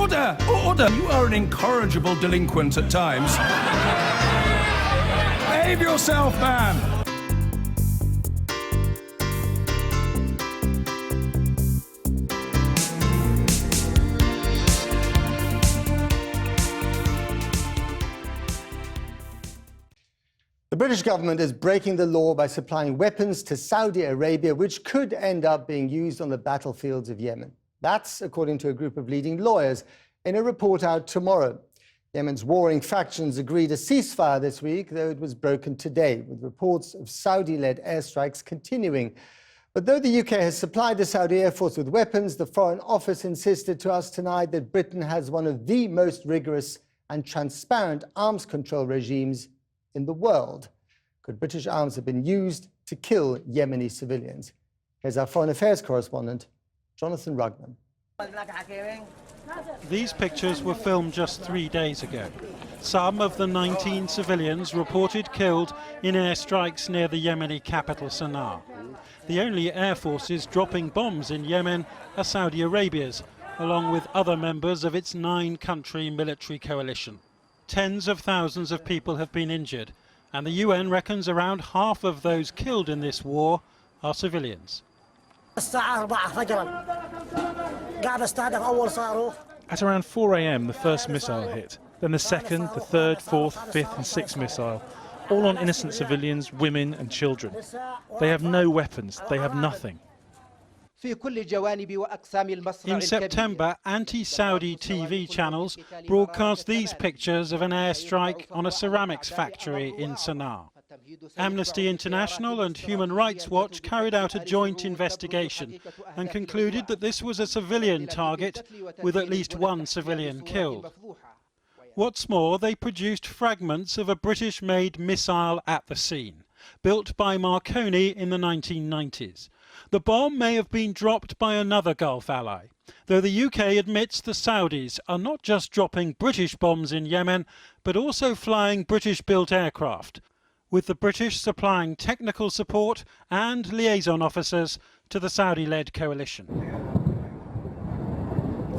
Order! Order! You are an incorrigible delinquent at times. Behave yourself, man! The British government is breaking the law by supplying weapons to Saudi Arabia, which could end up being used on the battlefields of Yemen. That's according to a group of leading lawyers in a report out tomorrow. Yemen's warring factions agreed a ceasefire this week, though it was broken today, with reports of Saudi-led airstrikes continuing. But though the UK has supplied the Saudi Air Force with weapons, the Foreign Office insisted to us tonight that Britain has one of the most rigorous and transparent arms control regimes in the world. Could British arms have been used to kill Yemeni civilians? Here's our Foreign Affairs correspondent, Jonathan Rugman. These pictures were filmed just 3 days ago. Some of the 19 civilians reported killed in airstrikes near the Yemeni capital Sana'a. The only air forces dropping bombs in Yemen are Saudi Arabia's, along with other members of its 9-country military coalition. Tens of thousands of people have been injured, and the UN reckons around half of those killed in this war are civilians. At around 4 a.m. the first missile hit, then the second, the third, fourth, fifth and sixth missile, all on innocent civilians, women and children. They have no weapons, they have nothing. In September, anti-Saudi TV channels broadcast these pictures of an airstrike on a ceramics factory in Sana'a. Amnesty International and Human Rights Watch carried out a joint investigation and concluded that this was a civilian target with at least one civilian killed. What's more, they produced fragments of a British-made missile at the scene, built by Marconi in the 1990s. The bomb may have been dropped by another Gulf ally, though the UK admits the Saudis are not just dropping British bombs in Yemen, but also flying British-built aircraft, with the British supplying technical support and liaison officers to the Saudi-led coalition.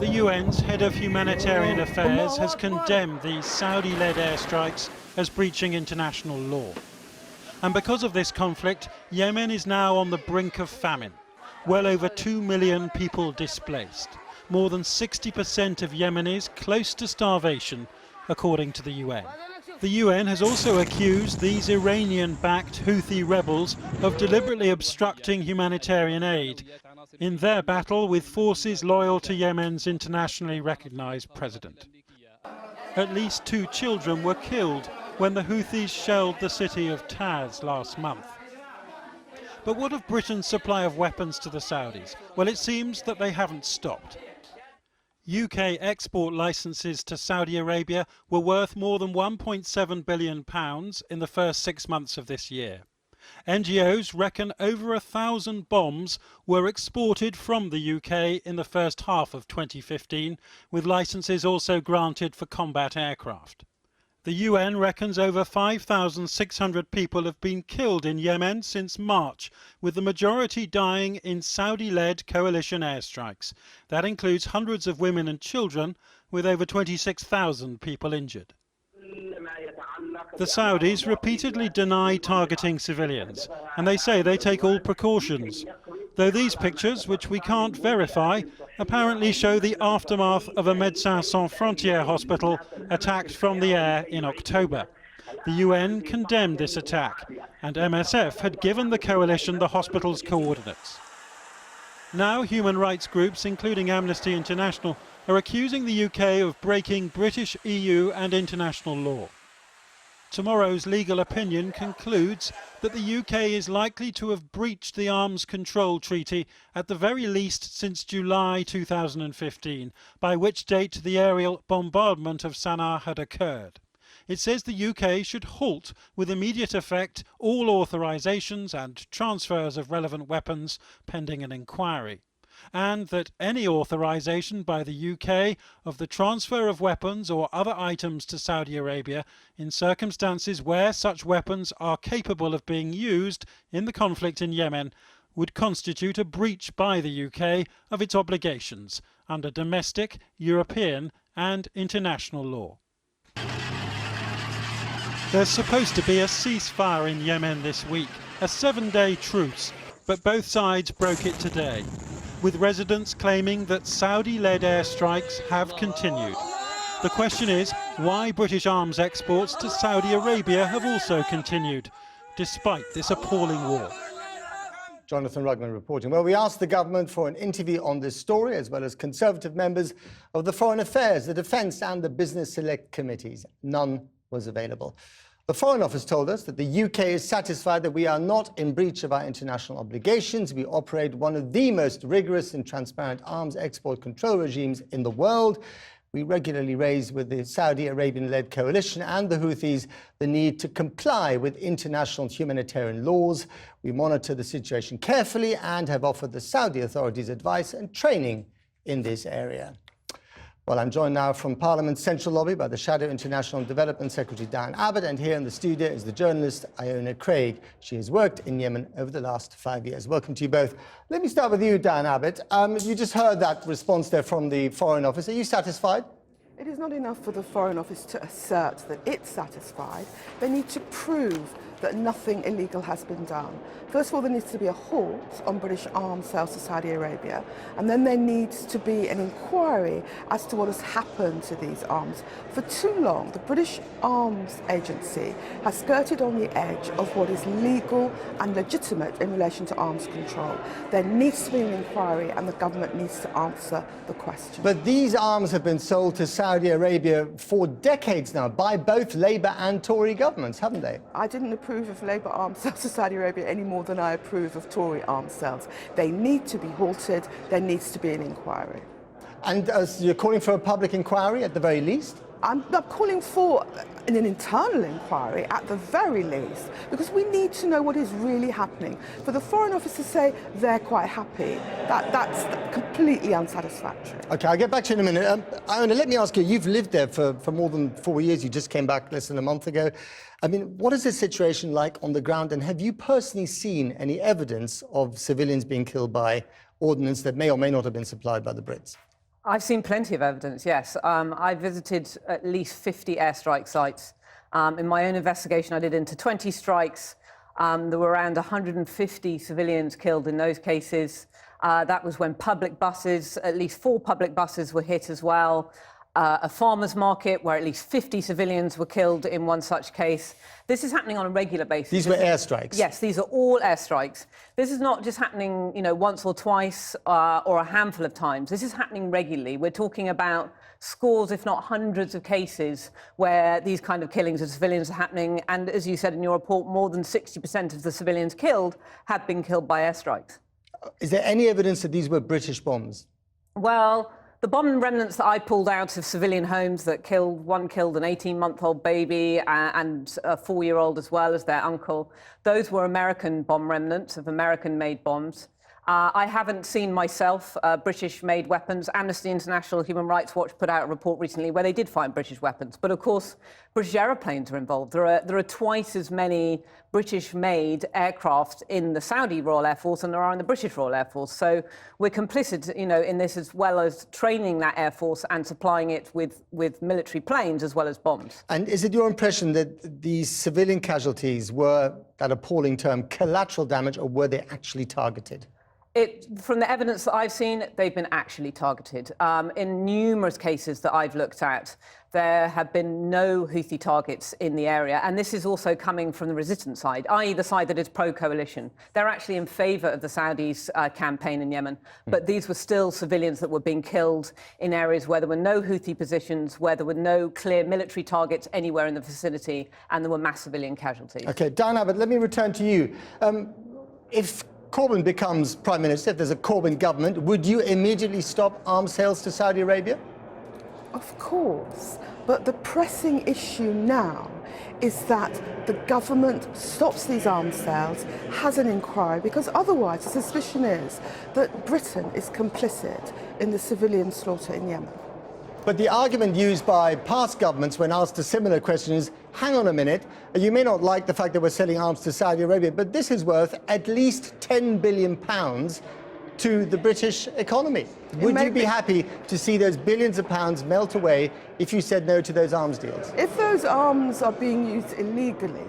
The UN's head of humanitarian affairs has condemned these Saudi-led airstrikes as breaching international law. And because of this conflict, Yemen is now on the brink of famine. Well over 2 million people displaced. More than 60% of Yemenis close to starvation, according to the UN. The UN has also accused these Iranian-backed Houthi rebels of deliberately obstructing humanitarian aid in their battle with forces loyal to Yemen's internationally recognized president. At least 2 children were killed when the Houthis shelled the city of Taz last month. But what of Britain's supply of weapons to the Saudis? Well, it seems that they haven't stopped. UK export licences to Saudi Arabia were worth more than £1.7 billion in the first 6 months of this year. NGOs reckon over 1,000 bombs were exported from the UK in the first half of 2015, with licences also granted for combat aircraft. The UN reckons over 5,600 people have been killed in Yemen since March, with the majority dying in Saudi-led coalition airstrikes. That includes hundreds of women and children, with over 26,000 people injured. The Saudis repeatedly deny targeting civilians, and they say they take all precautions. Though these pictures, which we can't verify, apparently show the aftermath of a Médecins Sans Frontières hospital attacked from the air in October. The UN condemned this attack, and MSF had given the coalition the hospital's coordinates. Now human rights groups, including Amnesty International, are accusing the UK of breaking British, EU and international law. Tomorrow's legal opinion concludes that the UK is likely to have breached the Arms Control Treaty at the very least since July 2015, by which date the aerial bombardment of Sana'a had occurred. It says the UK should halt with immediate effect all authorisations and transfers of relevant weapons pending an inquiry, and that any authorisation by the UK of the transfer of weapons or other items to Saudi Arabia in circumstances where such weapons are capable of being used in the conflict in Yemen would constitute a breach by the UK of its obligations under domestic, European and international law. There's supposed to be a ceasefire in Yemen this week, a 7-day truce, but both sides broke it today, with residents claiming that Saudi-led airstrikes have continued. The question is why British arms exports to Saudi Arabia have also continued, despite this appalling war. Jonathan Rugman reporting. Well, we asked the government for an interview on this story, as well as Conservative members of the Foreign Affairs, the Defence and the Business Select Committees. None was available. The Foreign Office told us that the UK is satisfied that we are not in breach of our international obligations. We operate one of the most rigorous and transparent arms export control regimes in the world. We regularly raise with the Saudi Arabian-led coalition and the Houthis the need to comply with international humanitarian laws. We monitor the situation carefully and have offered the Saudi authorities advice and training in this area. Well, I'm joined now from Parliament's Central Lobby by the Shadow International Development Secretary Diane Abbott, and here in the studio is the journalist Iona Craig. She has worked in Yemen over the last 5 years. Welcome to you both. Let me start with you, Diane Abbott. You just heard that response there from the Foreign Office. Are you satisfied? It is not enough for the Foreign Office to assert that it's satisfied. They need to prove that nothing illegal has been done. First of all, there needs to be a halt on British arms sales to Saudi Arabia, and then there needs to be an inquiry as to what has happened to these arms. For too long, the British Arms Agency has skirted on the edge of what is legal and legitimate in relation to arms control. There needs to be an inquiry, and the government needs to answer the question. But these arms have been sold to Saudi Arabia for decades now by both Labour and Tory governments, haven't they? I didn't approve of Labour arms sales to Saudi Arabia any more than I approve of Tory arms sales. They need to be halted. There needs to be an inquiry. And you're calling for a public inquiry at the very least? I'm calling for an internal inquiry at the very least, because we need to know what is really happening. For the Foreign Office to say they're quite happy, that's completely unsatisfactory. OK, I'll get back to you in a minute. Iona, let me ask you, you've lived there for more than 4 years. You just came back less than a month ago. I mean, what is the situation like on the ground, and have you personally seen any evidence of civilians being killed by ordnance that may or may not have been supplied by the Brits? I've seen plenty of evidence, yes. I visited at least 50 airstrike sites. In my own investigation, I did into 20 strikes. There were around 150 civilians killed in those cases. That was when public buses, at least 4 public buses were hit as well. A farmer's market where at least 50 civilians were killed in one such case. This is happening on a regular basis. These were airstrikes? Yes, these are all airstrikes. This is not just happening, once or twice or a handful of times. This is happening regularly. We're talking about scores, if not hundreds of cases where these kind of killings of civilians are happening. And as you said in your report, more than 60% of the civilians killed have been killed by airstrikes. Is there any evidence that these were British bombs? Well, the bomb remnants that I pulled out of civilian homes that killed an 18-month-old baby and a 4-year-old as well as their uncle, those were American bomb remnants of American-made bombs. I haven't seen myself British-made weapons. Amnesty International, Human Rights Watch put out a report recently where they did find British weapons. But of course, British aeroplanes are involved. There are twice as many British-made aircraft in the Saudi Royal Air Force than there are in the British Royal Air Force. So we're complicit, in this, as well as training that Air Force and supplying it with military planes as well as bombs. And is it your impression that these civilian casualties were, that appalling term, collateral damage, or were they actually targeted? From the evidence that I've seen, they've been actually targeted. In numerous cases that I've looked at, there have been no Houthi targets in the area. And this is also coming from the resistant side, i.e. the side that is pro-coalition. They're actually in favour of the Saudis' campaign in Yemen. But these were still civilians that were being killed in areas where there were no Houthi positions, where there were no clear military targets anywhere in the vicinity, and there were mass civilian casualties. OK, Diane Abbott, let me return to you. If Corbyn becomes Prime Minister, if there's a Corbyn government, would you immediately stop arms sales to Saudi Arabia? Of course, but the pressing issue now is that the government stops these arms sales, has an inquiry, because otherwise the suspicion is that Britain is complicit in the civilian slaughter in Yemen. But the argument used by past governments when asked a similar question is, hang on a minute, you may not like the fact that we're selling arms to Saudi Arabia, but this is worth at least £10 billion. to the British economy. Would you be happy to see those billions of pounds melt away if you said no to those arms deals? If those arms are being used illegally,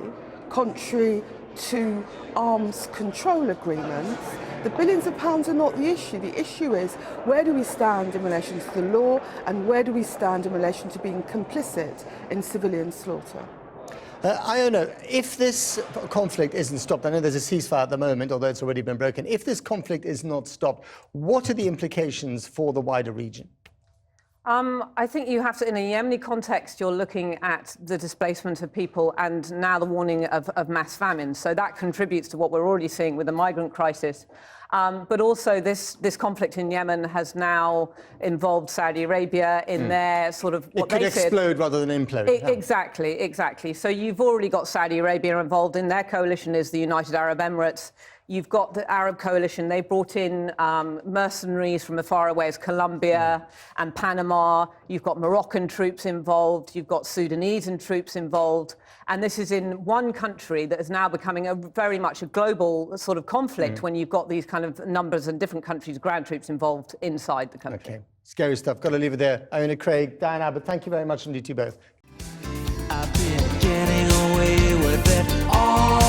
contrary to arms control agreements, the billions of pounds are not the issue. The issue is, where do we stand in relation to the law, and where do we stand in relation to being complicit in civilian slaughter? Iona, if this conflict isn't stopped, I know there's a ceasefire at the moment, although it's already been broken. If this conflict is not stopped, what are the implications for the wider region? I think you have to, in a Yemeni context, you're looking at the displacement of people and now the warning of mass famine. So that contributes to what we're already seeing with the migrant crisis. But also this conflict in Yemen has now involved Saudi Arabia in their sort of what they said. It could explode rather than implode. Exactly. So you've already got Saudi Arabia involved. In their coalition is the United Arab Emirates. You've got the Arab coalition. They brought in mercenaries from as far away as Colombia and Panama. You've got Moroccan troops involved. You've got Sudanese troops involved. And this is in one country that is now becoming very much a global sort of conflict when you've got these kind of numbers and different countries, ground troops involved inside the country. Okay, scary stuff. Got to leave it there. Iona Craig, Diane Abbott, thank you very much indeed to you both. I've been getting away with it all